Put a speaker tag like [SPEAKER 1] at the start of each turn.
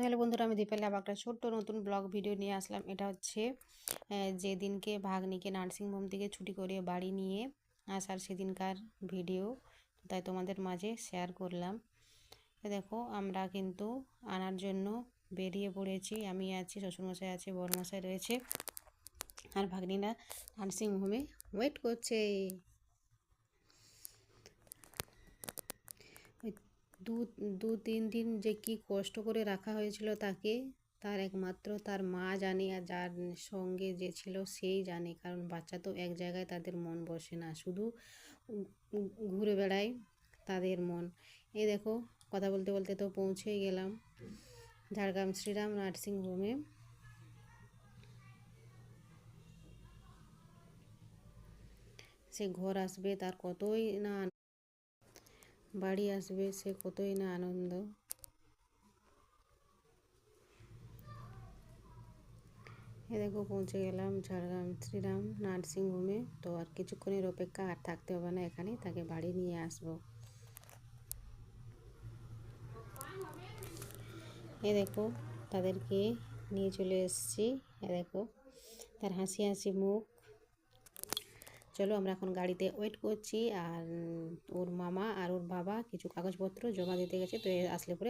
[SPEAKER 1] তো হ্যালো বন্ধুরা, আমি দীপালি আবার একটা ছোট্ট নতুন ব্লগ ভিডিও নিয়ে আসলাম। এটা হচ্ছে যেদিনকে ভাগ্নিকে নার্সিংহোম থেকে ছুটি করে বাড়ি নিয়ে আসার সেদিনকার ভিডিও। তাই তোমাদের মাঝে শেয়ার করলাম। দেখো, আমরা কিন্তু আনার জন্য বেরিয়ে পড়েছি। আমি আছি, শ্বশুরমশাই আছে, বড়মশাই রয়েছে, আর ভাগ্নিরা নার্সিংহোমে ওয়েট করছে। দু দু তিন দিন যে কি কষ্ট করে রাখা হয়েছিল তাকে, তার একমাত্র তার মা জানে, আর যার সঙ্গে যে ছিল সেই জানে। কারণ বাচ্চা তো এক জায়গায় তাদের মন বসে না, শুধু ঘুরে বেড়ায় তাদের মন। এই দেখো, কথা বলতে বলতে তো পৌঁছেই গেলাম ঝাড়গ্রাম শ্রীরাম নার্সিংহোমে। সে ঘর আসবে তার কতই না, বাড়ি আসবে সে কতই না আনন্দ। এ দেখো, পৌঁছে গেলাম ঝাড়গ্রাম শ্রীরাম নার্সিংহোমে। তো আর কিছুক্ষণের অপেক্ষা, আর থাকতে হবে না এখানে, তাকে বাড়ি নিয়ে আসবো। এ দেখো, তাদেরকে নিয়ে চলে এসেছি। এ দেখো তার হাসি হাসি মুখ। চলো, আমরা এখন গাড়িতে ওয়েট করছি। আর ওর মামা আর ওর বাবা কিছু কাগজপত্র জমা দিতে গেছে, তো আসলে পরে